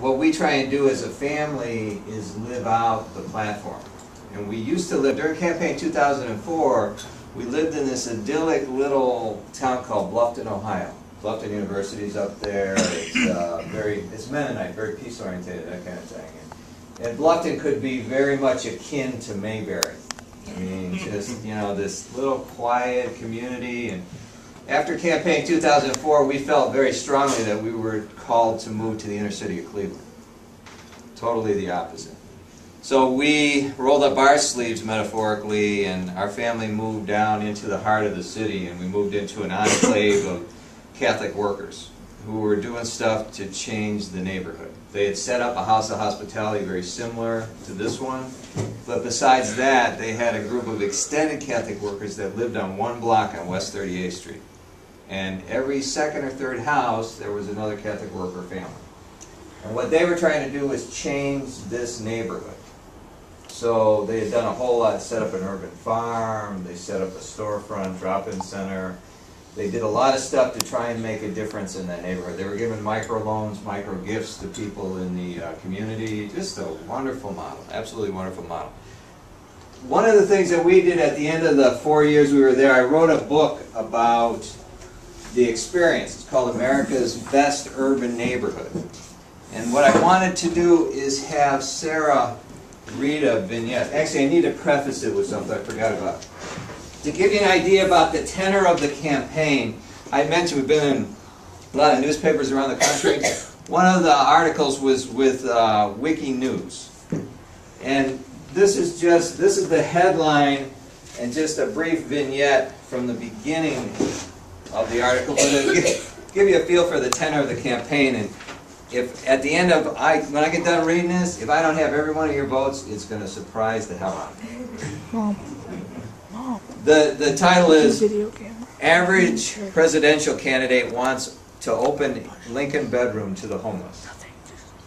what we try and do as a family is live out the platform. And we used to live, during campaign 2004, we lived in this idyllic little town called Bluffton, Ohio. Bluffton University's up there. It's Mennonite, very peace-oriented, that kind of thing. And Bluffton could be very much akin to Mayberry. I mean, just, you know, this little quiet community. And after campaign 2004, we felt very strongly that we were called to move to the inner city of Cleveland. Totally the opposite. So we rolled up our sleeves, metaphorically, and our family moved down into the heart of the city, and we moved into an enclave of Catholic workers who were doing stuff to change the neighborhood. They had set up a house of hospitality very similar to this one, but besides that, they had a group of extended Catholic workers that lived on one block on West 38th Street. And every second or third house, there was another Catholic worker family. And what they were trying to do was change this neighborhood. So they had done a whole lot, set up an urban farm, they set up a storefront, drop-in center. They did a lot of stuff to try and make a difference in that neighborhood. They were giving microloans, micro gifts to people in the community. Just a wonderful model, absolutely wonderful model. One of the things that we did at the end of the 4 years we were there, I wrote a book about the experience. It's called America's Best Urban Neighborhood. And what I wanted to do is have Sarah read a vignette. Actually, I need to preface it with something I forgot about. To give you an idea about the tenor of the campaign, I mentioned we've been in a lot of newspapers around the country. One of the articles was with Wiki News. And this is the headline and just a brief vignette from the beginning of the article. But it'll give you a feel for the tenor of the campaign. And if at the end of, when I get done reading this, if I don't have every one of your votes, it's going to surprise the hell out of me. The title is Average Presidential Candidate Wants to Open Lincoln Bedroom to the Homeless.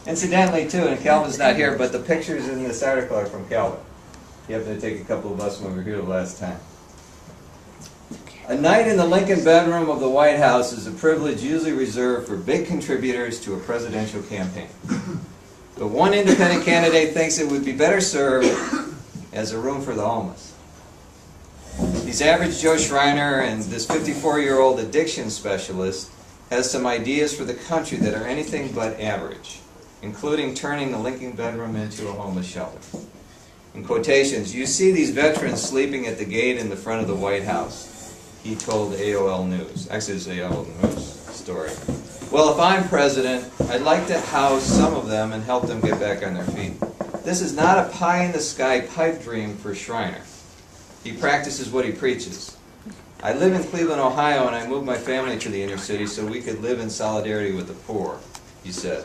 Incidentally, too, and Calvin's not here, but the pictures in this article are from Calvin. He happened to take a couple of us when we were here the last time. A night in the Lincoln bedroom of the White House is a privilege usually reserved for big contributors to a presidential campaign. But one independent candidate thinks it would be better served as a room for the homeless. He's average Joe Schriner, and this 54-year-old addiction specialist has some ideas for the country that are anything but average, including turning the Lincoln bedroom into a homeless shelter. In quotations, "You see these veterans sleeping at the gate in the front of the White House," he told AOL News. Actually, it's an AOL News story. "Well, if I'm president, I'd like to house some of them and help them get back on their feet. This is not a pie-in-the-sky pipe dream for Schriner. He practices what he preaches. I live in Cleveland, Ohio, and I moved my family to the inner city so we could live in solidarity with the poor," he said.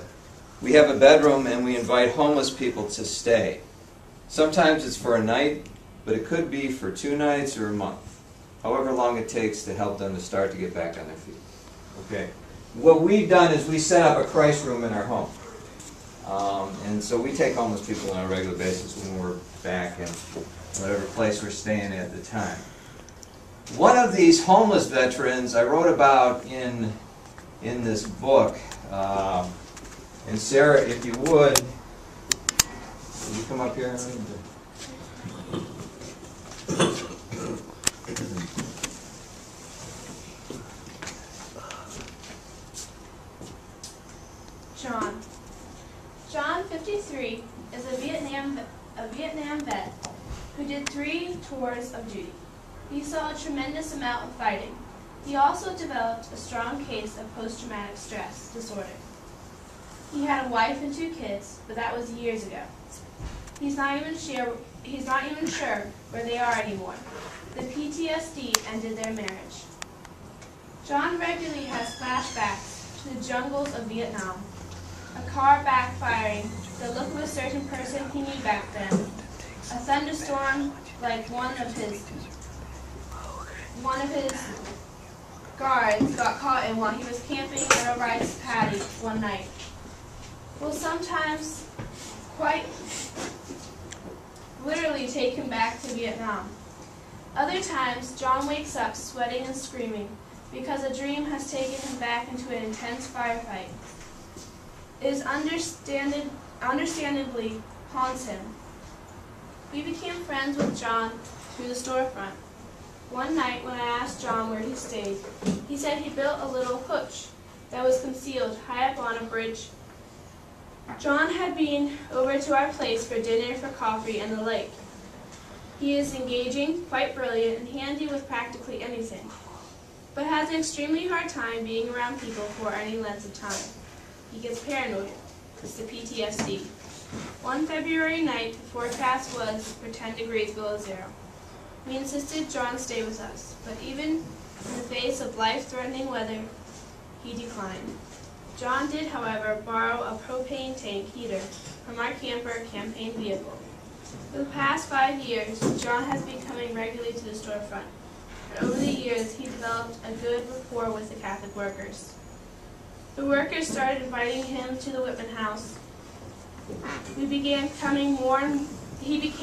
"We have a bedroom and we invite homeless people to stay. Sometimes it's for a night, but it could be for 2 nights or a month. However long it takes to help them to start to get back on their feet." Okay. What we've done is we set up a Christ room in our home. And so we take homeless people on a regular basis when we're back in whatever place we're staying at the time. One of these homeless veterans I wrote about in this book. And Sarah, if you would you come up here? John, 53, is a Vietnam vet who did 3 tours of duty. He saw a tremendous amount of fighting. He also developed a strong case of post-traumatic stress disorder. He had a wife and 2 kids, but that was years ago. He's not even sure where they are anymore. The PTSD ended their marriage. John regularly has flashbacks to the jungles of Vietnam, a car backfiring, the look of a certain person he knew back then, a thunderstorm like one of his guards got caught in while he was camping at a rice paddy one night. Will sometimes quite literally take him back to Vietnam. Other times, John wakes up sweating and screaming because a dream has taken him back into an intense firefight. is understandably haunts him. We became friends with John through the storefront. One night when I asked John where he stayed, he said he built a little hutch that was concealed high up on a bridge. John had been over to our place for dinner, for coffee, and the like. He is engaging, quite brilliant, and handy with practically anything, but has an extremely hard time being around people for any length of time. He gets paranoid. It's the PTSD. One February night, the forecast was for 10 degrees below zero. We insisted John stay with us, but even in the face of life-threatening weather, he declined. John did, however, borrow a propane tank heater from our camper campaign vehicle. For the past 5 years, John has been coming regularly to the storefront, and over the years he developed a good rapport with the Catholic workers. The workers started inviting him to the Whitman house. We began coming more, and he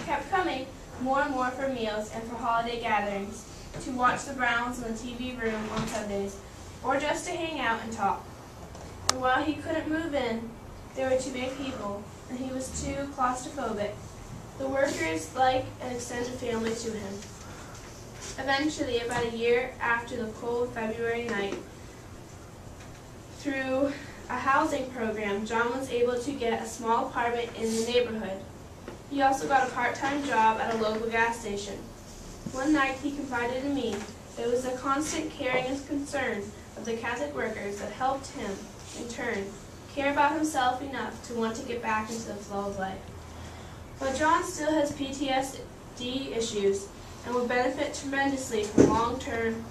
kept coming more and more for meals and for holiday gatherings, to watch the Browns in the TV room on Sundays, or just to hang out and talk. And while he couldn't move in, there were too many people, and he was too claustrophobic. The workers like an extended family to him. Eventually, about a year after the cold February night, through a housing program, John was able to get a small apartment in the neighborhood. He also got a part-time job at a local gas station. One night he confided in me that it was the constant caring and concern of the Catholic workers that helped him, in turn, care about himself enough to want to get back into the flow of life. But John still has PTSD issues and will benefit tremendously from long-term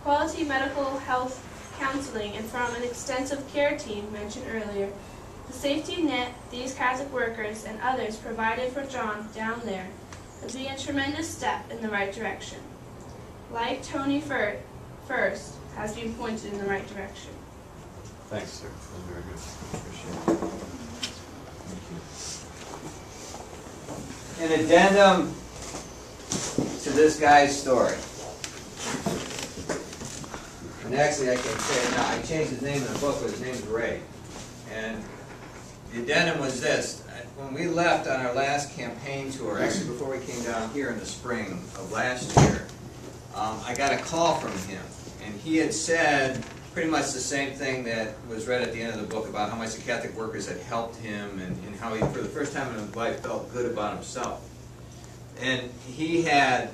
quality medical health counseling and from an extensive care team mentioned earlier. The safety net these Catholic workers and others provided for John down there has been a tremendous step in the right direction. Like Tony First has been pointed in the right direction. Thanks, sir. That was very good. Appreciate it. Thank you. An addendum to this guy's story. And actually, I can say now, I changed his name in the book, but his name's Ray. And the addendum was this. When we left on our last campaign tour, actually before we came down here in the spring of last year, I got a call from him. And he had said pretty much the same thing that was read at the end of the book about how much the Catholic workers had helped him and how he, for the first time in his life, felt good about himself. And he had,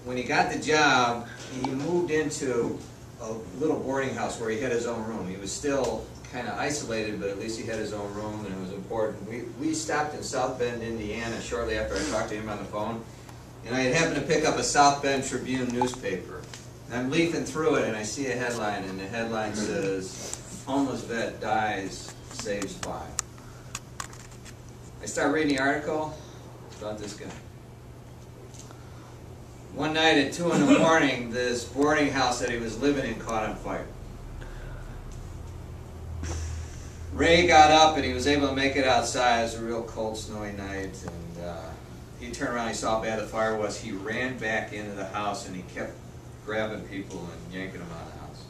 when he got the job, he moved into a little boarding house where he had his own room. He was still kind of isolated, but at least he had his own room, and it was important. We stopped in South Bend, Indiana, shortly after I talked to him on the phone, and I happened to pick up a South Bend Tribune newspaper. And I'm leafing through it, and I see a headline, and the headline says, "Homeless vet dies, saves 5." I start reading the article. It's about this guy. One night at 2 in the morning, this boarding house that he was living in caught on fire. Ray got up and he was able to make it outside. It was a real cold, snowy night, and he turned around, he saw how bad the fire was. He ran back into the house and he kept grabbing people and yanking them out of the house,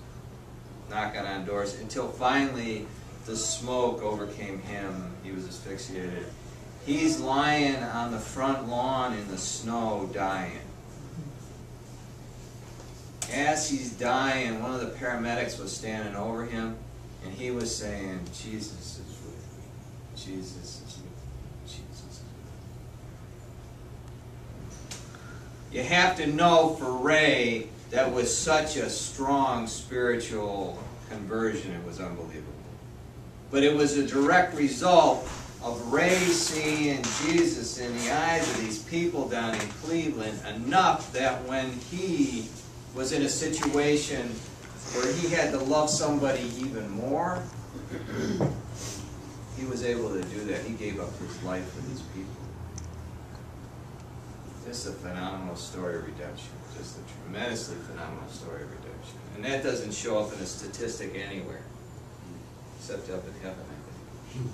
knocking on doors, until finally the smoke overcame him. He was asphyxiated. He's lying on the front lawn in the snow, dying. As he's dying, one of the paramedics was standing over him, and he was saying, "Jesus is with me. Jesus is with me. Jesus is with me." You have to know, for Ray, that was such a strong spiritual conversion, it was unbelievable. But it was a direct result of Ray seeing Jesus in the eyes of these people down in Cleveland enough that when he was in a situation where he had to love somebody even more, he was able to do that. He gave up his life for these people. Just a phenomenal story of redemption. Just a tremendously phenomenal story of redemption. And that doesn't show up in a statistic anywhere, except up in heaven, I think.